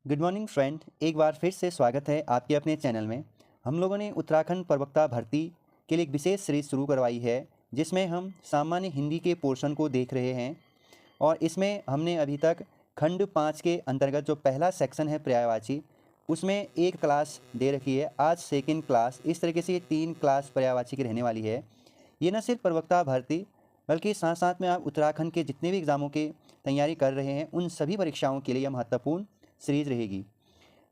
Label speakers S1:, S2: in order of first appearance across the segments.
S1: Good morning friend, एक बार फिर से स्वागत है आपके अपने चैनल में। हम लोगों ने उत्तराखंड प्रवक्ता भर्ती के लिए एक विशेष सीरीज शुरू करवाई है जिसमें हम सामान्य हिंदी के पोर्शन को देख रहे हैं। और इसमें हमने अभी तक खंड 5 के अंतर्गत जो पहला सेक्शन है पर्यायवाची, उसमें एक क्लास दे रखी है। आज सेकंड क्लास, इस तरीके से ये 3 क्लास पर्यायवाची की रहने वाली है। ये न सिर्फ प्रवक्ता भर्ती बल्कि साथ साथ में आप उत्तराखंड के जितने भी एग्ज़ामों की तैयारी कर रहे हैं उन सभी परीक्षाओं के लिए यह महत्वपूर्ण सीरीज रहेगी।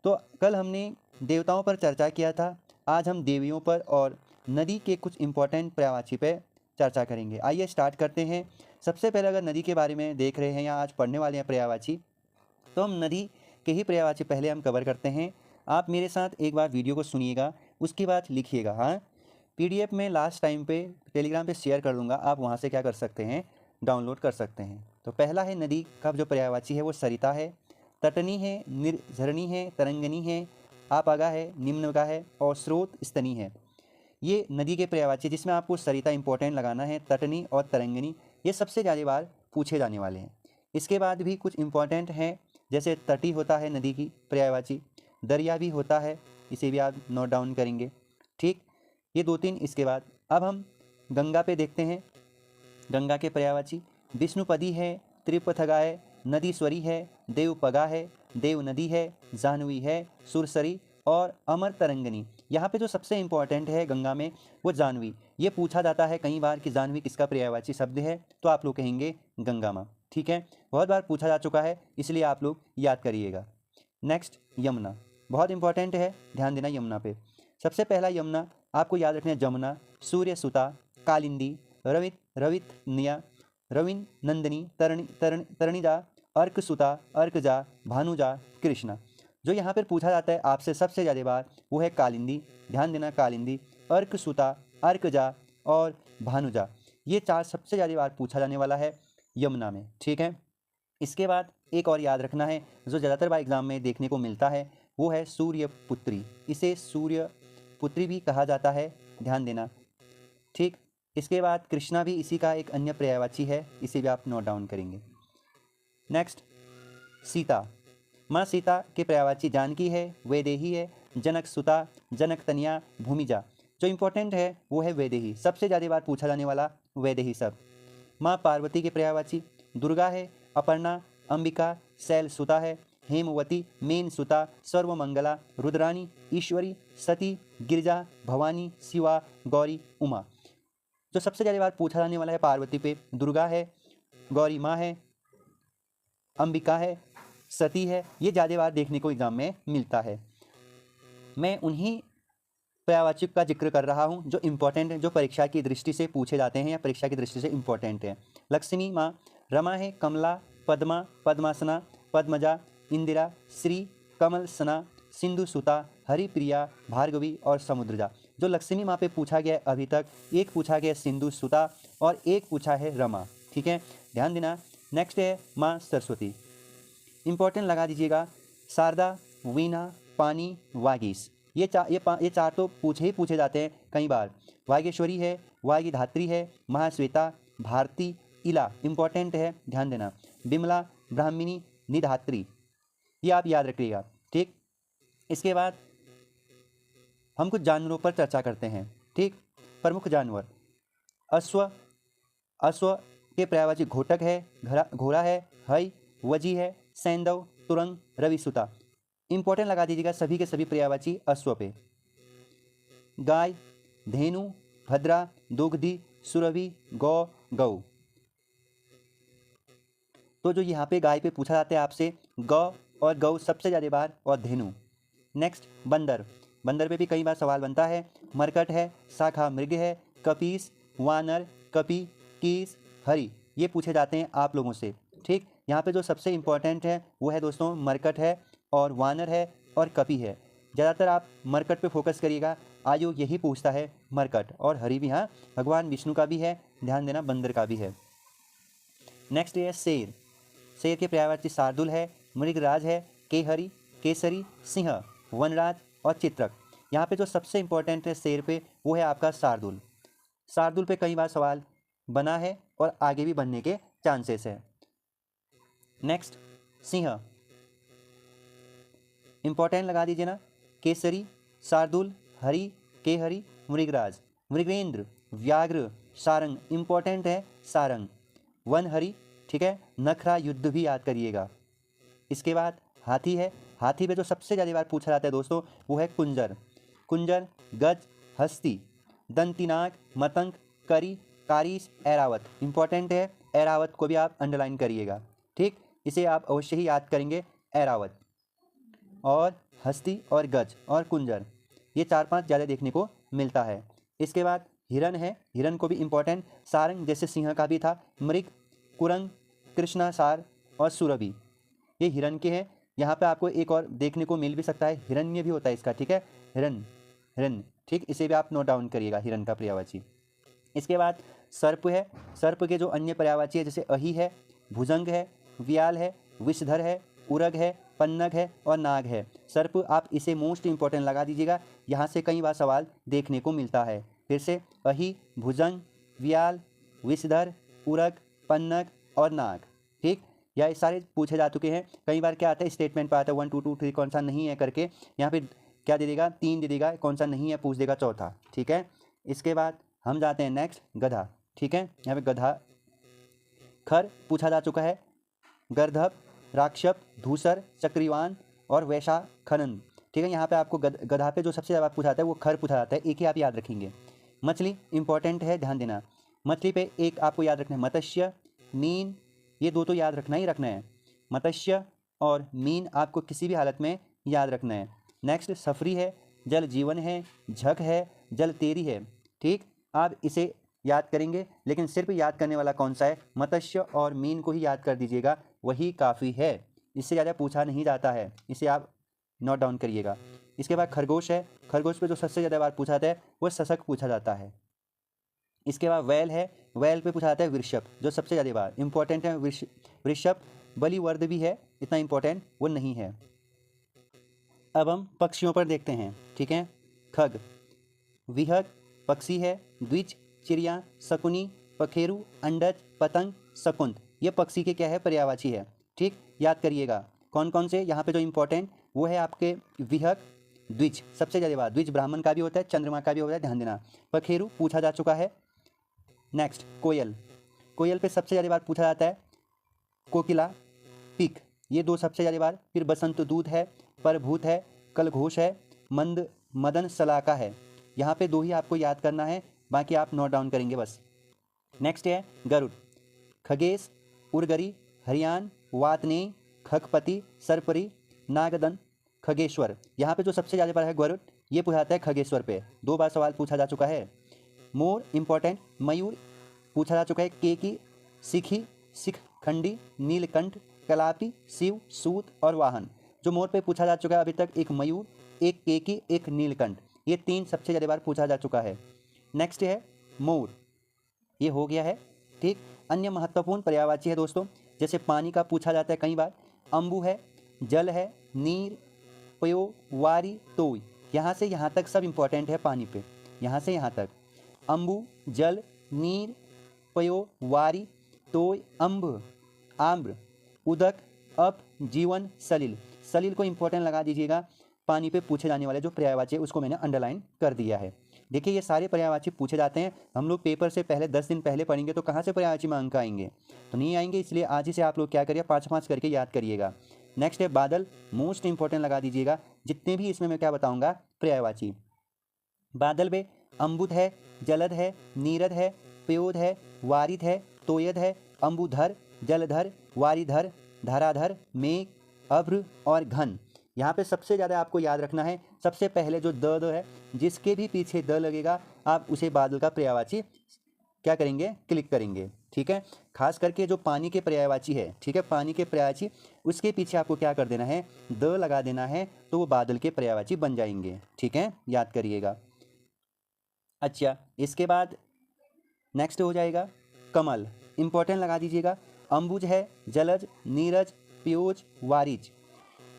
S1: तो कल हमने देवताओं पर चर्चा किया था, आज हम देवियों पर और नदी के कुछ इम्पोर्टेंट पर्यायवाची पे चर्चा करेंगे। आइए स्टार्ट करते हैं। सबसे पहले अगर नदी के बारे में देख रहे हैं या आज पढ़ने वाले हैं पर्यायवाची, तो हम नदी के ही पर्यायवाची पहले हम कवर करते हैं। आप मेरे साथ एक बार वीडियो को सुनिएगा, उसके बाद लिखिएगा। हाँ, पीडीएफ में लास्ट टाइम पे टेलीग्राम पे शेयर कर दूंगा, आप वहाँ से क्या कर सकते हैं, डाउनलोड कर सकते हैं। तो पहला है नदी का जो पर्यायवाची है वो सरिता है, तटनी है, निर्झरणी है, तरंगनी है, आपागा है, निम्नगा है और स्रोत स्तनी है। ये नदी के पर्यायवाची जिसमें आपको सरिता इंपॉर्टेंट लगाना है, तटनी और तरंगनी ये सबसे ज़्यादा बार पूछे जाने वाले हैं। इसके बाद भी कुछ इंपॉर्टेंट हैं, जैसे तटी होता है नदी की पर्यायवाची, दरिया भी होता है, इसे भी आप नोट डाउन करेंगे। ठीक, ये 2-3। इसके बाद अब हम गंगा पे देखते हैं। गंगा के पर्यायवाची विष्णुपदी है, त्रिपथगा है, नदीश्वरी है, देवपगा है, देव नदी है, जाह्नवी है, सुरसरी और अमर तरंगनी। यहाँ पे जो सबसे इंपॉर्टेंट है गंगा में वो जाह्नवी। ये पूछा जाता है कई बार कि जाह्नवी किसका पर्यायवाची शब्द है, तो आप लोग कहेंगे गंगा माँ। ठीक है, बहुत बार पूछा जा चुका है, इसलिए आप लोग याद करिएगा। नेक्स्ट यमुना, बहुत इंपॉर्टेंट है, ध्यान देना यमुना पे। सबसे पहला यमुना आपको याद रखना है, जमुना, सूर्य सुता, कालिंदी, रवितनिया, रविन नंदिनी, तरणिजा, अर्कसुता, अर्कजा, भानुजा, कृष्णा। जो यहाँ पर पूछा जाता है आपसे सबसे ज़्यादा बार वो है कालिंदी, ध्यान देना कालिंदी, अर्कसुता, अर्कजा और भानुजा। ये 4 सबसे ज़्यादा बार पूछा जाने वाला है यमुना में। ठीक है, इसके बाद एक और याद रखना है जो ज़्यादातर बार एग्जाम में देखने को मिलता है, वो है सूर्यपुत्री। इसे सूर्यपुत्री भी कहा जाता है, ध्यान देना। ठीक, इसके बाद कृष्णा भी इसी का एक अन्य पर्यायवाची है, इसे भी आप नोट डाउन करेंगे। नेक्स्ट सीता, माँ सीता के पर्यायवाची जानकी है, वैदेही है, जनक सुता, जनक तनिया, भूमिजा। जो इंपॉर्टेंट है वो है वैदेही, सबसे ज़्यादा बार पूछा जाने वाला वैदेही शब्द। माँ पार्वती के पर्यायवाची दुर्गा है, अपर्णा, अंबिका, शैल सुता है, हेमवती, मेन सुता, सर्वमंगला, रुद्रानी, ईश्वरी, सती, गिरिजा, भवानी, शिवा, गौरी, उमा। जो सबसे ज़्यादा बार पूछा जाने वाला है पार्वती पे दुर्गा है, गौरी माँ है, अंबिका है, सती है, ये ज़्यादा बार देखने को एग्जाम में मिलता है। मैं उन्हीं पर्यायवाची का जिक्र कर रहा हूँ जो इम्पोर्टेंट है, जो परीक्षा की दृष्टि से पूछे जाते हैं या परीक्षा की दृष्टि से इम्पोर्टेंट है। लक्ष्मी माँ, रमा है, कमला, पद्मा, पद्मासना, पद्मजा, इंदिरा, श्री, कमल सना, सिंधु सुता, हरिप्रिया, भार्गवी और समुद्रजा। जो लक्ष्मी माँ पे पूछा गया है अभी तक, एक पूछा गया है सिंधु सुता और एक पूछा है रमा। ठीक है, ध्यान देना। नेक्स्ट है माँ सरस्वती, इंपॉर्टेंट लगा दीजिएगा, शारदा, वीणा, पानी, वागीश। ये चार तो पूछे जाते हैं कई बार। वागेश्वरी है, वागीधात्री है, महाश्वेता, भारती, इला इंपॉर्टेंट है, ध्यान देना। बिमला, ब्राह्मिणी, निधात्री, ये आप याद रखिएगा। ठीक, इसके बाद हम कुछ जानवरों पर चर्चा करते हैं। ठीक, प्रमुख जानवर अश्व, अश्व के पर्यायवाची घोटक है, घोड़ा है, हई, वजी है, सैंदव, तुरंग, रविसुता। इंपॉर्टेंट लगा दीजिएगा सभी के सभी पर्यायवाची अश्व पे। गाय, धेनु, भद्रा, दुग्धी, सुरभि, गौ, गौ। तो जो यहाँ पे गाय पे पूछा जाता है आपसे, गौ और गौ सबसे ज़्यादा बार और धेनु। नेक्स्ट बंदर, बंदर पे भी कई बार सवाल बनता है। मरकट है, शाखा मृग है, कपीस, वानर, कपि, कीस, हरि, ये पूछे जाते हैं आप लोगों से। ठीक, यहाँ पे जो सबसे इम्पोर्टेंट है वो है दोस्तों मरकट है और वानर है और कपि है। ज़्यादातर आप मरकट पे फोकस करिएगा, आयोग यही पूछता है मरकट। और हरि भी, हाँ, भगवान विष्णु का भी है, ध्यान देना, बंदर का भी है। नेक्स्ट है शेर, शेर के पर्यायवाची शार्दुल है, मृगराज है, केहरी, केसरी, सिंह, वनराज और चित्रक। यहाँ पे जो सबसे इंपॉर्टेंट है शेर पे वो है आपका शार्दुल। शार्दुल पे कई बार सवाल बना है और आगे भी बनने के चांसेस है। नेक्स्ट सिंह, इंपॉर्टेंट लगा दीजिए ना, केसरी, शार्दुल, हरि, केहरि, मृगराज, मृगेंद्र, व्याघ्र, सारंग, इंपॉर्टेंट है सारंग, वनहरि, ठीक है, नखरा युद्ध भी याद करिएगा। इसके बाद हाथी है, हाथी पे जो सबसे ज़्यादा बार पूछा जाता है दोस्तों वो है कुंजर, कुंजर, गज, हस्ती, दंतिनाग, मतंग, करी, कारीस, ऐरावत, इंपॉर्टेंट है, ऐरावत को भी आप अंडरलाइन करिएगा, ठीक, इसे आप अवश्य ही याद करेंगे, ऐरावत। और हस्ती और गज और कुंजर, ये 4-5 ज़्यादा देखने को मिलता है। इसके बाद हिरन है, हिरन को भी इंपॉर्टेंट, सारंग जैसे सिंह का भी था, मृग, कुरंग, कृष्णासार और सुरभि, ये हिरन के हैं। यहाँ पे आपको एक और देखने को मिल भी सकता है, हिरण्य भी होता है इसका, ठीक है, हिरन, हिरन, ठीक, इसे भी आप नोट डाउन करिएगा, हिरन का पर्यायवाची। इसके बाद सर्प है, सर्प के जो अन्य पर्यायवाची है जैसे अहि है, भुजंग है, व्याल है, विषधर है, उरग है, पन्नग है और नाग है। सर्प आप इसे मोस्ट इंपॉर्टेंट लगा दीजिएगा, यहाँ से कई बार सवाल देखने को मिलता है। फिर से अहि, भुजंग, व्याल, विषधर, उरग, पन्नग और नाग, ठीक, यह सारे पूछे जा चुके हैं। कई बार क्या आता है स्टेटमेंट पर आता है 1 2 2 3 कौन सा नहीं है करके, यहाँ पे क्या दे देगा, 3 दे देगा, कौन सा नहीं है पूछ देगा चौथा, ठीक है। इसके बाद हम जाते हैं नेक्स्ट, गधा, ठीक है, यहाँ पे गधा, खर पूछा जा चुका है, गर्दभ, राक्षप, धूसर, चक्रीवान और वैशा खनन, ठीक है। यहाँ पे आपको गधा पे जो सबसे ज़्यादा पूछा जाता है वो खर पूछा जाता है, एक ही आप याद रखेंगे। मछली इंपॉर्टेंट है, ध्यान देना, मछली पे एक आपको याद रखना है, मत्स्य, मीन, ये दो तो याद रखना ही रखना है, मत्स्य और मीन आपको किसी भी हालत में याद रखना है। नेक्स्ट सफरी है, जल जीवन है, झक है, जल तेरी है, ठीक, आप इसे याद करेंगे, लेकिन सिर्फ याद करने वाला कौन सा है, मत्स्य और मीन को ही याद कर दीजिएगा, वही काफ़ी है, इससे ज़्यादा पूछा नहीं जाता है, इसे आप नोट डाउन करिएगा। इसके बाद खरगोश है, खरगोश पे जो सबसे ज़्यादा बार पूछा जाता है वो सशक पूछा जाता है। इसके बाद वैल है, वैल पे पूछा जाता है वृषभ, जो सबसे ज़्यादा बार इंपॉर्टेंट है, वृषभ, बलिवर्द भी है, इतना इंपॉर्टेंट वो नहीं है। अब हम पक्षियों पर देखते हैं, ठीक है, खग, विहग पक्षी है, द्विज चिड़िया, शकुनी, पखेरु, अंडज, पतंग, शकुंत, ये पक्षी के क्या है, पर्यायवाची है, ठीक, याद करिएगा कौन कौन से। यहाँ पे जो इंपॉर्टेंट वो है आपके विहग, द्विज सबसे ज़्यादा बार, द्विज ब्राह्मण का भी होता है, चंद्रमा का भी होता है, ध्यान देना। पखेरु पूछा जा चुका है। नेक्स्ट कोयल, कोयल पे सबसे ज़्यादा बार पूछा जाता है, कोकिला, पिक, ये दो सबसे ज़्यादा बार। फिर बसंत दूत है, परभूत है, कलघोष है, मदन सलाका है, यहाँ पे दो ही आपको याद करना है, बाकी आप नोट डाउन करेंगे बस। नेक्स्ट है गरुड़, खगेश, उर्गरी, हरियाण, वातनेय, खगपति, सरपरी, नागदन, खगेश्वर, यहाँ पे जो सबसे ज़्यादा बार है गरुड़, ये पूछा जाता है खगेश्वर पे, 2 बार सवाल पूछा जा चुका है। मोर इंपॉर्टेंट, मयूर पूछा जा चुका है, केकी, सिखी, शिखखंडी, नीलकंठ, कलापी, शिव, सूत और वाहन, जो मोर पे पूछा जा चुका है अभी तक, एक मयूर, एक केकी, एक नीलकंठ, ये 3 सबसे ज़्यादा बार पूछा जा चुका है। नेक्स्ट है मोर, ये हो गया है, ठीक। अन्य महत्वपूर्ण पर्यायवाची है दोस्तों, जैसे पानी का पूछा जाता है कई बार, अम्बु है, जल है, नीर, पयो, वारी, तोय, यहाँ से यहाँ तक सब इंपॉर्टेंट है पानी पे, यहाँ से यहाँ तक, अम्बु, जल, नीर, पयो, वारी, तोय, अम्ब, आम्र, उदक, अप, जीवन, सलिल, सलिल को इंपॉर्टेंट लगा दीजिएगा, पानी पे पूछे जाने वाले जो पर्यायवाची है उसको मैंने अंडरलाइन कर दिया है। देखिए ये सारे पर्यायवाची पूछे जाते हैं, हम लोग पेपर से पहले 10 दिन पहले पढ़ेंगे तो कहाँ से पर्यायवाची में अंक आएंगे, तो नहीं आएंगे, इसलिए आज ही से आप लोग क्या करिए 5-5 करके याद करिएगा। नेक्स्ट है बादल, मोस्ट इंपॉर्टेंट लगा दीजिएगा, जितने भी इसमें मैं क्या बताऊँगा पर्यायवाची। बादल में अम्बुद है, जलद है, नीरद है, पयोद है, वारिद है, तोयद है, अम्बुधर, जलधर, वारिधर, धराधर, मेघ, अभ्र और घन, यहाँ पे सबसे ज़्यादा आपको याद रखना है, सबसे पहले जो द है, जिसके भी पीछे द लगेगा आप उसे बादल का पर्यायवाची क्या करेंगे, क्लिक करेंगे, ठीक है। खास करके जो पानी के पर्यायवाची है, ठीक है, पानी के पर्यायवाची उसके पीछे आपको क्या कर देना है, द लगा देना है, तो वो बादल के पर्यायवाची बन जाएंगे, ठीक है, याद करिएगा। अच्छा, इसके बाद नेक्स्ट हो जाएगा कमल, इंपॉर्टेंट लगा दीजिएगा, अम्बुज है, जलज, नीरज, पयोज, वारिज,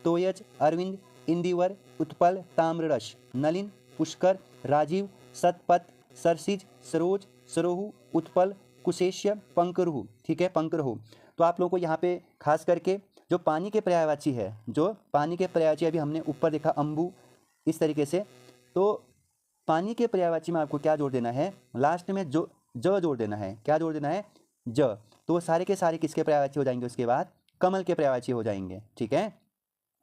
S1: तोयज, अरविंद, इंदिवर, उत्पल, ताम्ररस, नलिन, पुष्कर, राजीव, सतपथ, सरसिज, सरोज, सरोहु, उत्पल, कुशेश्य, पंकरुहु, ठीक है, पंकरुहु। तो आप लोगों को यहाँ पे खास करके जो पानी के पर्यायवाची है, जो पानी के पर्यायवाची अभी हमने ऊपर देखा अम्बु इस तरीके से, तो पानी के पर्यायवाची में आपको क्या जोड़ देना है, लास्ट में जो ज जोड़ देना है। क्या जोड़ देना है, ज। तो वो सारे के सारे किसके पर्यायवाची हो जाएंगे, उसके बाद कमल के पर्यायवाची हो जाएंगे। ठीक है,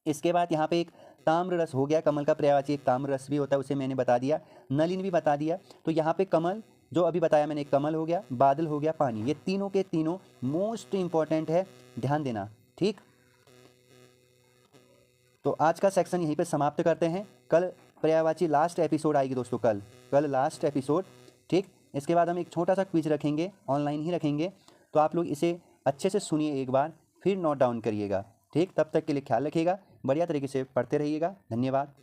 S1: इसके बाद यहाँ पे एक ताम्र रस हो गया, कमल का पर्यायवाची एक ताम्र रस भी होता है, उसे मैंने बता दिया, नलिन भी बता दिया। तो यहाँ पे कमल जो अभी बताया मैंने, कमल हो गया, बादल हो गया, पानी, ये तीनों के तीनों मोस्ट इंपॉर्टेंट है, ध्यान देना। ठीक, तो आज का सेक्शन यहीं पे समाप्त करते हैं। कल पर्यायवाची लास्ट एपिसोड आएगी दोस्तों, कल लास्ट एपिसोड। ठीक, इसके बाद हम एक छोटा सा क्विज रखेंगे, ऑनलाइन ही रखेंगे, तो आप लोग इसे अच्छे से सुनिए एक बार, फिर नोट डाउन करिएगा। ठीक, तब तक के लिए ख्याल रखिएगा, बढ़िया तरीके से पढ़ते रहिएगा। धन्यवाद।